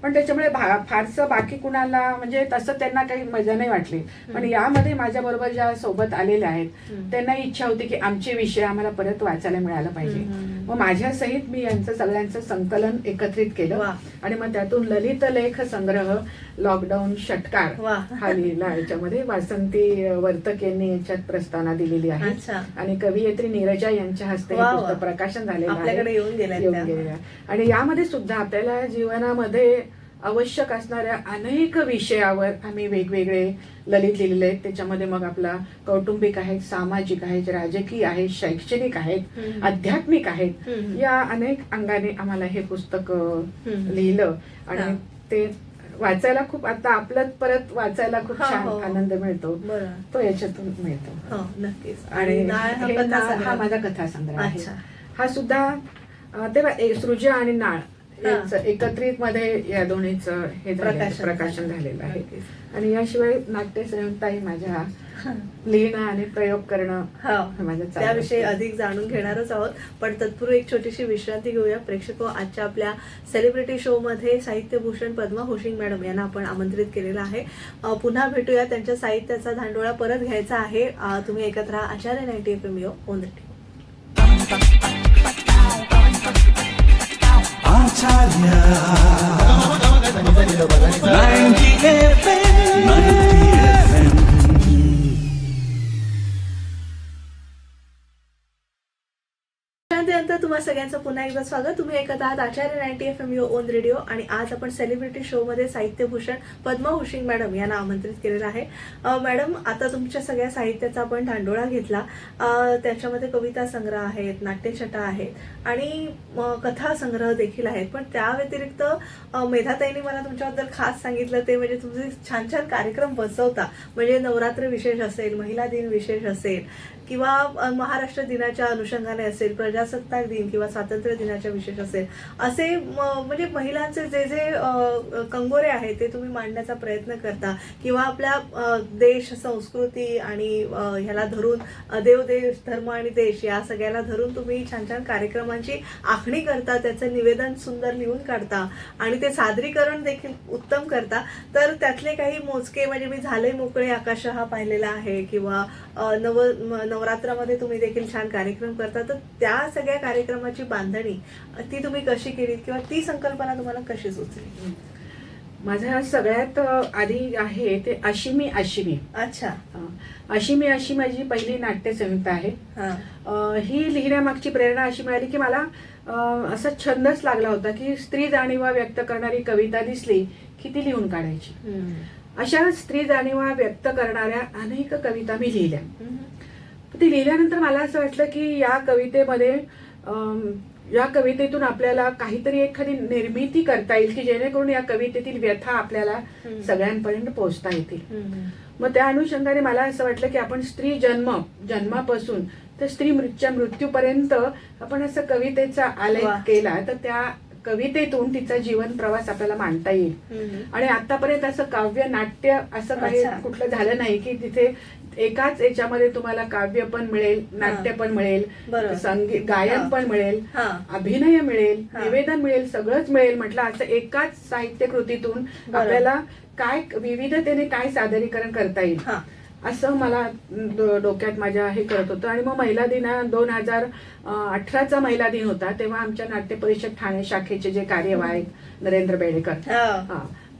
पण त्याच्यामुळे फारसं बाकी कुणाला म्हणजे तसं त्यांना काही मजा नाही वाटली. पण यामध्ये माझ्या बरोबर ज्या सोबत आलेल्या आहेत त्यांना इच्छा होती की आमचे विषय आम्हाला परत वाचायला मिळायला पाहिजे. मग माझ्या सहित मी यांचं सगळ्यांचं संकलन एकत्रित केलं आणि मग त्यातून ललित लेख संग्रह लॉकडाऊन षटकार हा लिहिला. याच्यामध्ये वासंती वर्तक यांनी याच्यात प्रस्तावना दिलेली आहे आणि कवयित्री नीरजा यांच्या हस्ते पुस्तक प्रकाशन झालेलं आहे, येऊन गेलेलं. आणि यामध्ये सुद्धा आपल्याला जीवनामध्ये आवश्यक असणाऱ्या अनेक विषयावर आम्ही वेगवेगळे ललित लिहिलेले आहेत. त्याच्यामध्ये मग आपला कौटुंबिक आहेत, सामाजिक आहेत, राजकीय आहेत, शैक्षणिक आहेत, आध्यात्मिक आहेत. या अनेक अंगाने आम्हाला हे पुस्तक लिहिलं आणि ते वाचायला खूप आता आपलं परत वाचायला खूप छान आनंद मिळतो. तो याच्यातून मिळतो. नक्कीच. आणि हा माझा कथासंग्रह आहे. हा सुद्धा तेव्हा सृजा आणि नाळ एकत्रित मध्ये या दोन्हीचं हे प्रकाशन झालेलं आहे. आणि याशिवाय नाट्य संयुक्ताही माझ्या लिहिणं आणि प्रयोग करणं त्याविषयी अधिक जाणून घेणारच आहोत. पण तत्पूर्वी एक छोटीशी विश्रांती घेऊया. प्रेक्षक आजच्या आपल्या सेलिब्रिटी शो मध्ये साहित्यभूषण पद्मा होशिंग मॅडम यांना आपण आमंत्रित केलेलं आहे. पुन्हा भेटूया. त्यांच्या साहित्याचा धांडोळा परत घ्यायचा आहे. तुम्ही एकत्र आचार्य 90 FM on radio. Acharya 90 FM. त्यानंतर तुम्हा सगळ्यांचं पुन्हा एकदा स्वागत. तुम्ही ऐकत आहात आचार्य 90 FM ऑन रेडिओ आणि आज आपण सेलिब्रिटी शो मध्ये साहित्यभूषण पद्मा होशिंग मॅडम यांना आमंत्रित केलेलं आहे. मॅडम, आता तुमच्या सगळ्या साहित्याचा आपण धांडोळा घेतला. त्याच्यामध्ये कविता संग्रह आहेत, नाट्यछटा आहेत आणि कथा संग्रह देखील आहेत. पण त्या व्यतिरिक्त मेधाताईंनी मला तुमच्याबद्दल खास सांगितलं ते म्हणजे तुमचे छान छान कार्यक्रम बसवता. म्हणजे नवरात्र विशेष असेल, महिला दिन विशेष असेल किंवा महाराष्ट्र दिनाच्या अनुषंगाने असेल, प्रजासत्ताक दिन किंवा स्वातंत्र्य दिनाच्या विशेष असेल, असे म्हणजे महिलांचे जे जे कंगोरे आहेत ते तुम्ही मांडण्याचा प्रयत्न करता किंवा आपल्या देश, संस्कृती आणि ह्याला धरून देव, देश, धर्म आणि देश या सगळ्याला धरून तुम्ही छान छान कार्यक्रमांची आखणी करता, त्याचं निवेदन सुंदर लिहून काढता आणि ते सादरीकरण देखील उत्तम करता. तर त्यातले काही मोजके म्हणजे मी झाले मोकळे आकाश हा पाहिलेला आहे किंवा नवरात्रामध्ये तुम्ही देखील छान कार्यक्रम करता. तर त्या सगळ्या कार्यक्रमाची बांधणी ती तुम्ही कशी केली किंवा ती संकल्पना तुम्हाला कशी सुचली? माझा सगळ्यात आधी आहे ते अशिमी अशिमी. अच्छा. अशिमी अशी माझी पहिली नाट्य संहिता आहे. ही लिहिण्यामागची प्रेरणा अशी मिळाली की मला असा छंदच लागला होता की स्त्री जाणीवा व्यक्त करणारी कविता दिसली की ती लिहून काढायची. अशा स्त्री जाणीवा व्यक्त करणाऱ्या अनेक कविता मी लिहिल्या. ती लिहिल्यानंतर मला असं वाटलं की या कवितेमध्ये या कवितेतून आपल्याला काहीतरी एखादी निर्मिती करता येईल की जेणेकरून या कवितेतील व्यथा आपल्याला सगळ्यांपर्यंत पोहोचता येतील. मग त्या अनुषंगाने मला असं वाटलं की आपण स्त्री जन्मापासून तर स्त्री मृत्यूपर्यंत आपण असं कवितेचा आलेख केला तर त्या कवितेतून तिचा जीवन प्रवास आपल्याला मांडता येईल. आणि आतापर्यंत असं काव्य नाट्य असं काही कुठलं झालं नाही की तिथे एकाच याच्यामध्ये तुम्हाला काव्य पण मिळेल, नाट्य पण मिळेल, संगीत गायन पण मिळेल, अभिनय मिळेल, निवेदन मिळेल, सगळंच मिळेल. म्हटलं असं एकाच साहित्य कृतीतून आपल्याला काय विविधतेने काय सादरीकरण करता येईल असं मला डोक्यात माझ्या हे करत होतं. आणि मग महिला दिन 2018चा महिला दिन होता तेव्हा आमच्या नाट्य परिषद ठाणे शाखेचे जे कार्यवाह नरेंद्र बेडेकर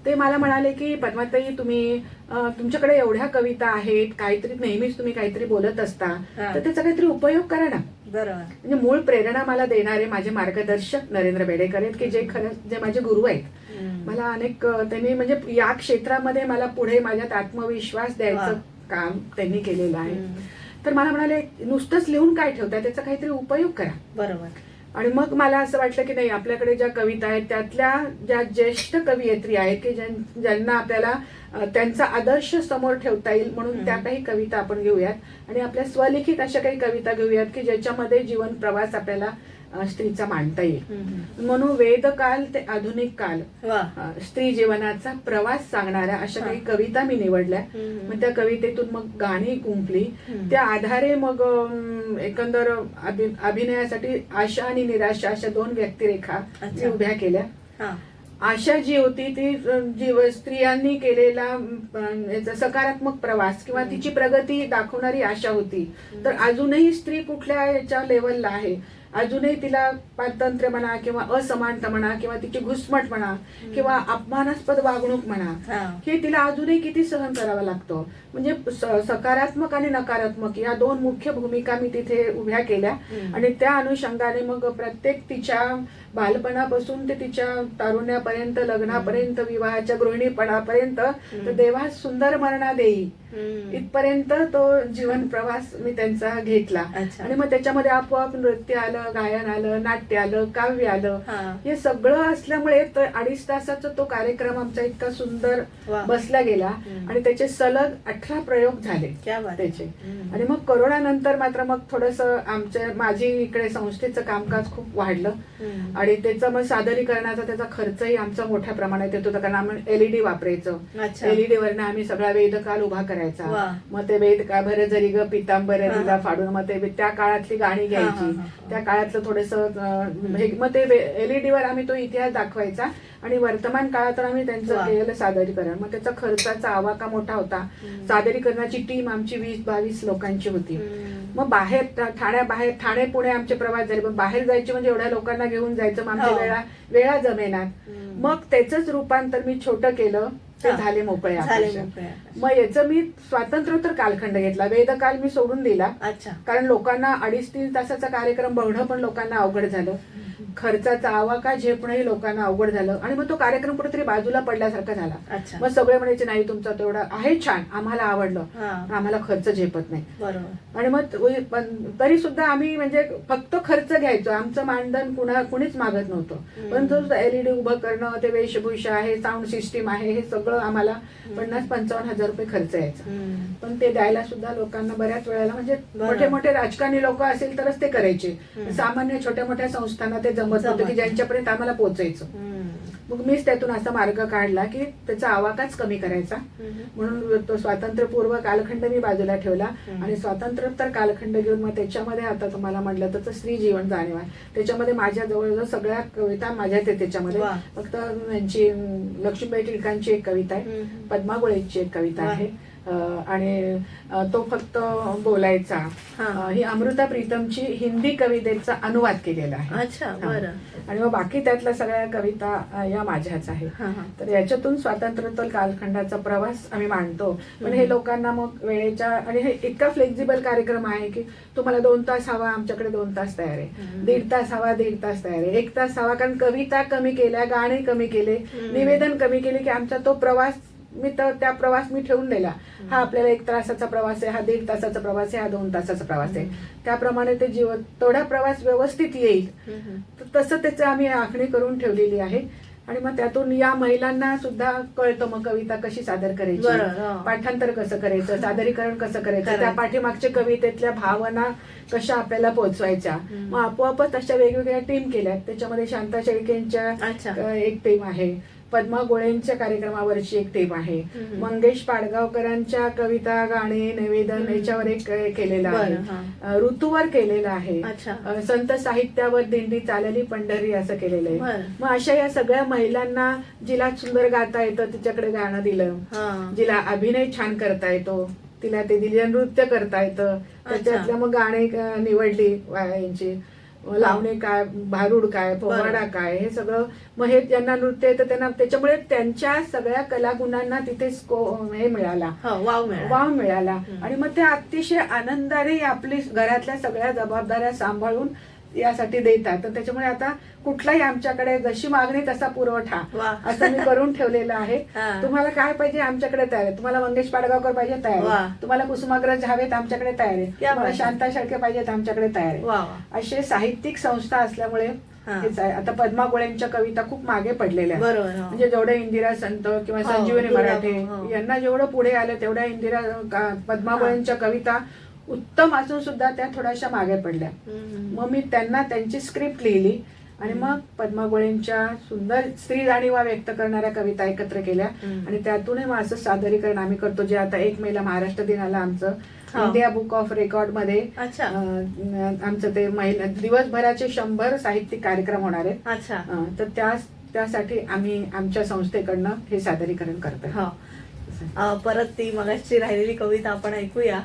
ते मला म्हणाले की पद्माताई तुम्ही तुमच्याकडे एवढ्या कविता आहेत, काहीतरी नेहमीच तुम्ही काहीतरी बोलत असता तर त्याचा काहीतरी उपयोग करा ना. म्हणजे मूळ प्रेरणा मला देणारे माझे मार्गदर्शक नरेंद्र बेडेकर आहेत की जे खरंच जे माझे गुरु आहेत. मला अनेक त्यांनी म्हणजे या क्षेत्रामध्ये मला पुढे माझ्यात आत्मविश्वास द्यायचं काम त्यांनी केलेलं आहे. तर मला म्हणाले नुसतंच लिहून काय ठेवताय, त्याचा काहीतरी उपयोग करा. बरोबर. आणि मग मला असं वाटलं की नाही आपल्याकडे ज्या कविता आहेत त्यातल्या ज्या ज्येष्ठ कवयित्री आहेत की ज्यांना आपल्याला त्यांचा आदर्श समोर ठेवता येईल म्हणून त्या काही कविता आपण घेऊयात आणि आपल्या स्वलिखित अशा काही कविता घेऊयात की ज्याच्यामध्ये जीवन प्रवास आपल्याला स्त्रीचा मांडता येईल. म्हणून वेदकाल ते आधुनिक काल स्त्री जीवनाचा प्रवास सांगणाऱ्या अशा काही कविता मी निवडल्या. मग त्या कवितेतून मग गाणी गुंफली. त्या आधारे मग एकंदर अभिनयासाठी आशा आणि निराशा अशा 2 व्यक्तिरेखा मी उभ्या केल्या. आशा जी होती ती स्त्रियांनी केलेला सकारात्मक प्रवास किंवा तिची प्रगती दाखवणारी आशा होती. तर अजूनही स्त्री कुठल्या याच्या लेवलला आहे, अजूनही तिला पारतंत्र्य म्हणा किंवा असमानता म्हणा किंवा तिची घुसमट म्हणा किंवा अपमानास्पद वागणूक म्हणा हे तिला अजूनही किती सहन करावा लागतो. म्हणजे सकारात्मक आणि नकारात्मक या 2 मुख्य भूमिका मी तिथे उभ्या केल्या. आणि त्या अनुषंगाने मग प्रत्येक तिच्या बालपणापासून ते तिच्या तारुण्यापर्यंत, लग्नापर्यंत, विवाहाच्या गृहिणीपणापर्यंत तर देवा सुंदर मरणा देई इथपर्यंत तो जीवन प्रवास मी त्यांचा घेतला. आणि मग त्याच्यामध्ये आपोआप नृत्य आलं, गायन आलं, नाट्य आलं, काव्य आलं. हे सगळं असल्यामुळे 2.5 तासाचा तो कार्यक्रम आमचा इतका सुंदर बसला गेला आणि त्याचे सलग 18 प्रयोग झाले त्याचे. आणि मग कोरोनानंतर मात्र मग थोडस माझी इकडे संस्थेचं कामकाज खूप वाढलं आणि त्याचं मग सादरीकरणाचा त्याचा खर्चही आमचा मोठ्या प्रमाणात येत होता कारण आम्ही LED वापरायचो. LED वरनं आम्ही सगळा वेदकाल उभा करायचा. मग ते वेदकाल भर जरी ग पितांबर तिला फाडून मग ते त्या काळातली गाणी घ्यायची, त्या काळातलं थोडस मग ते LED वर आम्ही तो इतिहास दाखवायचा आणि वर्तमान काळात आम्ही त्यांचं केलेलं सादरीकरण. मग त्याचा खर्चाचा आवाका मोठा होता. सादरीकरणाची टीम आमची 20-22 लोकांची होती. मग बाहेर ठाणे पुणे आमचे प्रवास झाले. पण बाहेर जायचे म्हणजे एवढ्या लोकांना घेऊन जायचं मग आमच्या वेळा जमेनात. मग त्याच रूपांतर मी छोटं केलं ते झाले मोकळे आकाश. मग याचं मी स्वातंत्र्योत्तर कालखंड घेतला. वेदकाल मी सोडून दिला कारण लोकांना 2.5-3 तासाचा कार्यक्रम बघणं पण लोकांना अवघड झालं. खर्चाचा आवाका झेपणंही लोकांना अवघड झालं आणि मग तो कार्यक्रम कुठेतरी बाजूला पडल्यासारखा झाला. मग सगळे म्हणायचे नाही तुमचा तेवढा आहे छान, आम्हाला आवडलं, आम्हाला खर्च झेपत नाही. आणि मग तरी सुद्धा आम्ही म्हणजे फक्त खर्च घ्यायचो, आमचं मानधन कुणीच मागत नव्हतं. पण जो LED उभं करणं, ते वेशभूषा आहे, साऊंड सिस्टीम आहे, हे सगळं आम्हाला 50-55 हजार रुपये खर्च यायचा. पण ते द्यायला सुद्धा लोकांना बऱ्याच वेळेला म्हणजे मोठे मोठे राजकारणी लोक असेल तरच ते करायचे. सामान्य छोट्या मोठ्या संस्थांना ते जमत होतं की ज्यांच्यापर्यंत आम्हाला पोहोचायचं. मग मीच त्यातून असा मार्ग काढला की त्याचा आवाकाच कमी करायचा. म्हणून तो स्वातंत्र्यपूर्व कालखंड मी बाजूला ठेवला आणि स्वातंत्र्योत्तर कालखंड घेऊन मग त्याच्यामध्ये आता तुम्हाला म्हटलं तर स्त्री जीवन जाणीव आहे. त्याच्यामध्ये माझ्या जवळजवळ सगळ्या कविता माझ्याच आहेत. त्याच्यामध्ये फक्त यांची लक्ष्मीबाई टिळकांची एक कविता आहे, पद्मा गोळेची एक कविता आहे आणि तो फक्त बोलायचा. ही अमृता प्रीतमची हिंदी कवितेचा अनुवाद केलेला आहे. आणि मग बाकी त्यातल्या सगळ्या कविता या माझ्याच आहेत. तर याच्यातून स्वातंत्र्योत्तर कालखंडाचा प्रवास आम्ही मांडतो. पण हे लोकांना मग वेळेच्या आणि हे इतका फ्लेक्झिबल कार्यक्रम आहे की तुम्हाला 2 तास हवा, आमच्याकडे 2 तास तयार आहे. 1.5 तास हवा, 1.5 तास तयार आहे. 1 तास हवा कारण कविता कमी केल्या, गाणे कमी केले, निवेदन कमी केले की आमचा तो प्रवास मी तर त्या प्रवास मी ठेवून दिला. हा आपल्याला 1 तासाचा प्रवास आहे, हा 1.5 तासाचा प्रवास आहे, हा 2 तासाचा प्रवास आहे. त्याप्रमाणे ते जीवन तेवढा प्रवास व्यवस्थित येईल तर तसं त्याचं आम्ही आखणी करून ठेवलेली आहे. आणि मग त्यातून या महिलांना सुद्धा कळतं मग कविता कशी सादर करायची, पाठांतर कसं करायचं, सादरीकरण कसं करायचं, त्या पाठीमागच्या कवितेतल्या भावना कशा आपल्याला पोहोचवायच्या. मग आपोआपच अशा वेगवेगळ्या टीम केल्यात. त्याच्यामध्ये शांता शेळकेंच्या एक टीम आहे, पद्मा गोळेंच्या कार्यक्रमावरची एक टीम आहे, मंगेश पाडगावकरांच्या कविता, गाणे, निवेदन याच्यावर एक केलेलं आहे, ऋतूवर केलेलं आहे, संत साहित्यावर दिंडी चालली पंढरी असं केलेलं आहे. मग अशा या सगळ्या महिलांना जिला सुंदर गाता येतं तिच्याकडे गाणं दिलं, जिला अभिनय छान करता येतो तिला ते दिलं, नृत्य करता येतं त्याच्यातल्या मग गाणे निवडली यांची, लावणे काय, भारुड काय, पोवाडा काय, हे सगळं. मग हे ज्यांना नृत्य येतं त्यांना त्याच्यामुळे त्यांच्या सगळ्या कलागुणांना तिथे हे मिळाला, वाव मिळाला. आणि मग ते अतिशय आनंदाने आपली घरातल्या सगळ्या जबाबदाऱ्या सांभाळून यासाठी देतात. तर त्याच्यामुळे आता कुठलाही आमच्याकडे जशी मागणी तसा पुरवठा असं मी करून ठेवलेलं आहे. तुम्हाला काय पाहिजे आमच्याकडे तयार आहे, तुम्हाला मंगेश पाडगावकर पाहिजे तयार आहे, तुम्हाला कुसुमाग्रज हवेत आमच्याकडे तयार आहे, तुम्हाला शांता शेळके पाहिजेत आमच्याकडे तयार आहे. असे साहित्यिक संस्था असल्यामुळे हेच आहे. आता पद्मा गोळेंच्या कविता खूप मागे पडलेल्या आहेत. म्हणजे जेवढे इंदिरा संत किंवा संजीवनी मराठे यांना जेवढं पुढे आलं तेवढ्या पद्मा गोळेंच्या कविता उत्तम असून सुद्धा त्या थोड्याशा मागे पडल्या. मग मी त्यांना त्यांची स्क्रिप्ट लिहिली आणि मग पद्मा गोळेंच्या सुंदर स्त्री जाणीवा व्यक्त करणाऱ्या कविता एकत्र केल्या आणि त्यातूनही मग असं सादरीकरण आम्ही करतो, जे आता 1 मेला महाराष्ट्र दिनाला आमचं इंडिया बुक ऑफ रेकॉर्ड मध्ये आमचं ते महिला दिवसभराचे 100 साहित्यिक कार्यक्रम होणार आहेत. तर त्यासाठी आम्ही आमच्या संस्थेकडनं हे सादरीकरण करतो. परत ती मगाशी राहिलेली कविता आपण ऐकूया.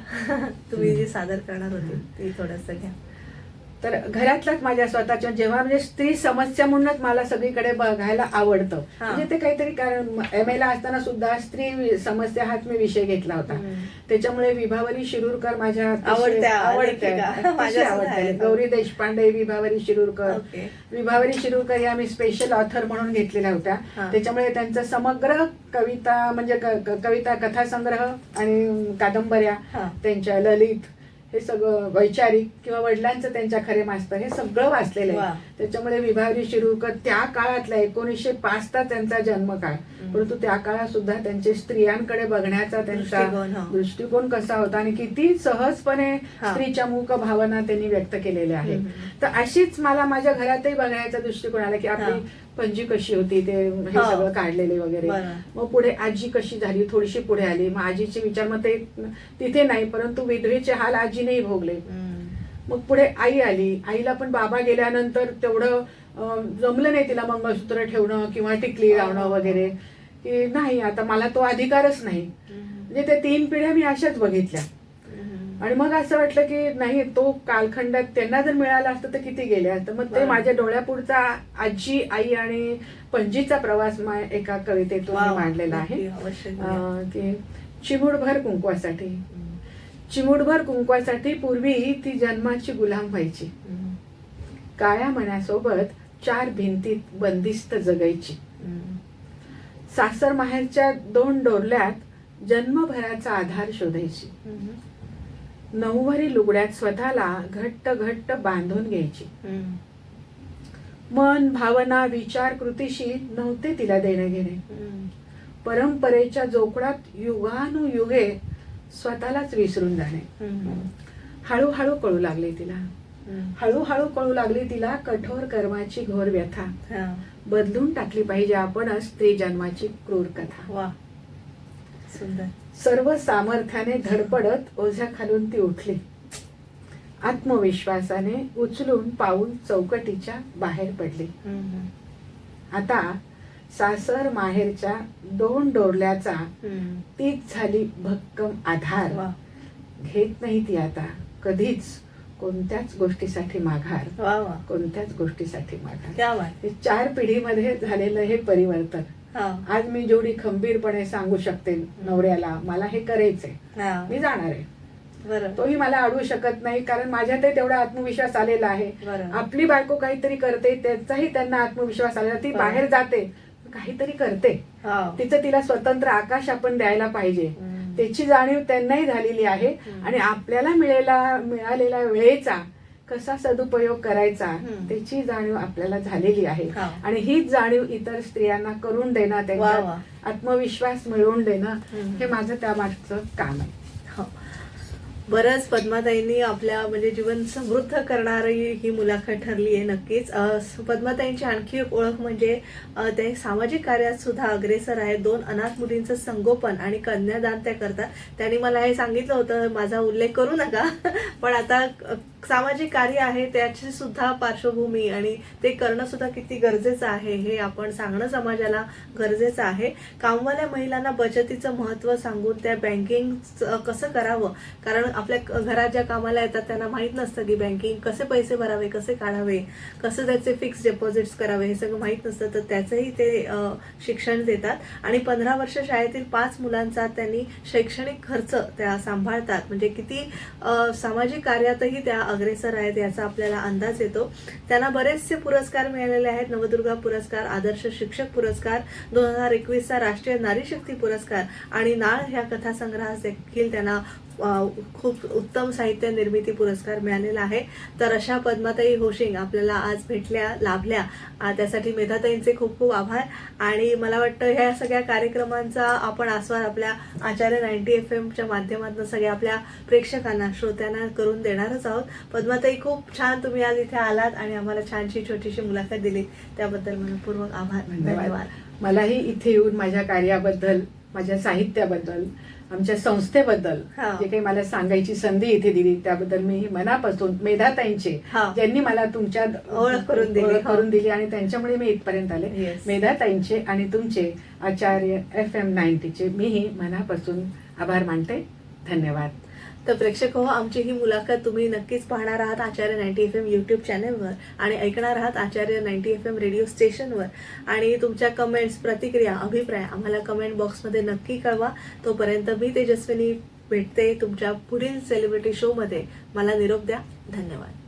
तुम्ही जी सादर करणार होती ती थोडस घ्या. तर घरातल्याच माझ्या स्वतःच्या जेव्हा म्हणजे स्त्री समस्या म्हणूनच मला सगळीकडे बघायला आवडतं. म्हणजे ते काहीतरी कारण MA ला असताना सुद्धा स्त्री समस्या हाच मी विषय घेतला होता. त्याच्यामुळे विभावरी शिरूरकर माझ्या आवडत्या, गौरी देशपांडे, विभावरी शिरूरकर. विभावरी शिरूरकर या मी स्पेशल ऑथर म्हणून घेतलेल्या होत्या. त्याच्यामुळे त्यांचं समग्र कविता म्हणजे कविता, कथासंग्रह आणि कादंबऱ्या त्यांच्या, ललित, हे सगळं वैचारिक किंवा वडिलांचं त्यांच्या खरे मास्तर हे सगळं वाचलेलं आहे. त्याच्यामुळे विभावरी शिरूरकर त्या काळातला 1905चा त्यांचा जन्मकाळ, परंतु त्या काळात सुद्धा त्यांचे स्त्रियांकडे बघण्याचा त्यांचा दृष्टिकोन कसा होता आणि किती सहजपणे स्त्रीच्या मूक भावना त्यांनी व्यक्त केलेल्या आहेत. तर अशीच मला माझ्या घरातही बघण्याचा दृष्टिकोन आला की आपली पणजी कशी होती ते हे सगळं काढलेले वगैरे. मग पुढे आजी कशी झाली, थोडीशी पुढे आली. मग आजीचे विचार मग ते तिथे नाही परंतु विधवेचे हाल आजीनेही भोगले. मग पुढे आई आली. आईला पण बाबा गेल्यानंतर तेवढं जमलं नाही तिला मंगळसूत्र ठेवणं किंवा टिकली लावणं वगैरे, की नाही आता मला तो अधिकारच नाही. म्हणजे त्या 3 पिढ्या मी अशाच बघितल्या. आणि मग असं वाटलं की नाही तो कालखंडात त्यांना जर मिळाला असतं तर किती गेले असतं. मग ते माझ्या डोळ्यापुढचा आजी, आई आणि पणजीचा प्रवास एका कवितेतून मांडलेला आहे की चिमूटभर कुंकवासाठी. चिमूटभर कुंकवासाठी पूर्वी ती जन्माची गुलाम व्हायची, काळ्या मनासोबत 4 भिंतीत बंदिस्त जगायची. सासर माहेरच्या 2 डोरल्यात जन्मभराचा आधार शोधायची. 9वारी लुगड्यात स्वतःला घट्ट घट्ट बांधून घ्यायची. मन, भावना, विचार, कृतीशी नव्हते तिला देणे घेणे. परंपरेच्या जोखडात युगानुयुगे स्वतःलाच विसरून जाणे. हळूहळू कळू लागले तिला, हळूहळू कळू लागली तिला कठोर कर्माची घोर व्यथा. बदलून टाकली पाहिजे आपणच स्त्री जन्माची क्रूर कथा. सुंदर. सर्व सामर्थ्याने धडपडत ओझ्या खालून ती उठली. आत्मविश्वासाने उचलून पाऊल चौकटीच्या बाहेर पडली. आता सासर माहेरच्या 2 डोरल्याचा तीच झाली भक्कम आधार. घेत नाही ती आता कधीच कोणत्याच गोष्टीसाठी माघार, कोणत्याच गोष्टीसाठी माघार. 4 पिढीमध्ये झालेलं हे परिवर्तन आज मी जेवढी खंबीरपणे सांगू शकते नवऱ्याला मला हे करायचंय, मी जाणार आहे, तोही मला अडवू शकत नाही कारण माझ्यातही तेवढा आत्मविश्वास आलेला आहे. आपली बायको काहीतरी करते त्याचाही त्यांना आत्मविश्वास आलेला, ती बाहेर जाते काहीतरी करते, हो. तिचं तिला स्वतंत्र आकाश आपण द्यायला पाहिजे, त्याची जाणीव त्यांनाही झालेली आहे. आणि आपल्याला मिळालेला वेळेचा कसा सदुपयोग करायचा त्याची जाणीव आपल्याला झालेली आहे. हो. आणि हीच जाणीव इतर स्त्रियांना करून देणं, वा. त्यांच्यात आत्मविश्वास मिळवून देणं, हे माझं त्यामागचं काम आहे. हो. बरंच पद्माताईंनी आपल्या म्हणजे जीवन समृद्ध करणारी ही मुलाखत ठरली आहे नक्कीच. पद्माताईंची आणखी एक ओळख म्हणजे ते सामाजिक कार्यात सुद्धा अग्रेसर आहेत. 2 अनाथ मुलींचं संगोपन आणि कन्यादान त्या करतात. त्यांनी मला हे सांगितलं होतं, माझा उल्लेख करू नका, पण आता सामाजिक कार्य आहे त्याची सुद्धा पार्श्वभूमी आणि ते करणं सुद्धा किती गरजेचं आहे हे आपण सांगणं समाजाला गरजेचं आहे. कामवाल्या महिलांना बचतीचं महत्त्व सांगून त्या बँकिंग कसं करावं, कारण आपल्या घरात ज्या कामाला येतात त्यांना माहीत नसतं की बँकिंग कसे पैसे भरावे, कसे काढावे, कसं त्याचे फिक्स डिपॉझिट्स करावे, हे सगळं माहीत नसतं. तर त्याचंही ते शिक्षण देतात. आणि 15 वर्ष शाळेतील 5 मुलांचा त्यांनी शैक्षणिक खर्च त्या सांभाळतात. म्हणजे किती सामाजिक कार्यातही त्या अग्रेसर आहेत याचा आपल्याला अंदाज येतो. त्यांना बरेचसे पुरस्कार मिळालेले आहेत. नवदुर्गा पुरस्कार, आदर्श शिक्षक पुरस्कार, 2021चा राष्ट्रीय नारी शक्ती पुरस्कार आणि नाळ ह्या कथासंग्रहास देखील त्यांना खूप उत्तम साहित्य निर्मिती पुरस्कार मिळालेला आहे. तर अशा पद्माताई होशिंग आपल्याला आज लाभल्या, त्यासाठी मेधाताईंचे खूप खूप आभार. आणि मला वाटतं ह्या सगळ्या कार्यक्रमांचा आपण आस्वाद आपल्या आचार्य 90 FM माध्यमातून सगळ्या आपल्या प्रेक्षकांना, श्रोत्यांना करून देणारच आहोत. पद्माताई, खूप छान तुम्ही आज इथे आलात आणि आम्हाला छानशी छोटीशी मुलाखत दिली, त्याबद्दल मनपूर्वक आभार. धन्यवाद. मलाही इथे येऊन माझ्या कार्याबद्दल, माझ्या साहित्याबद्दल, आमच्या संस्थेबद्दल जे काही मला सांगायची संधी इथे दिली त्याबद्दल मी मनापासून मेधाताईंचे, ज्यांनी मला तुमच्या ओळख करून दिली आणि त्यांच्यामुळे मी इथपर्यंत आले, मेधाताईंचे आणि तुमचे आचार्य FM 90चे मीही मनापासून आभार मानते. धन्यवाद. तर प्रेक्षक हो, आमची ही मुलाखत तुम्ही नक्कीच पाहणार आहात आचार्य 90 FM यूट्यूब चॅनलवर आणि ऐकणार आहात आचार्य 90 FM रेडिओ स्टेशनवर. आणि तुमच्या कमेंट्स, प्रतिक्रिया, अभिप्राय आम्हाला कमेंट बॉक्समध्ये नक्की कळवा. तोपर्यंत मी तेजस्विनी भेटते तुमच्या पुढील सेलिब्रिटी शोमध्ये. मला निरोप द्या. धन्यवाद.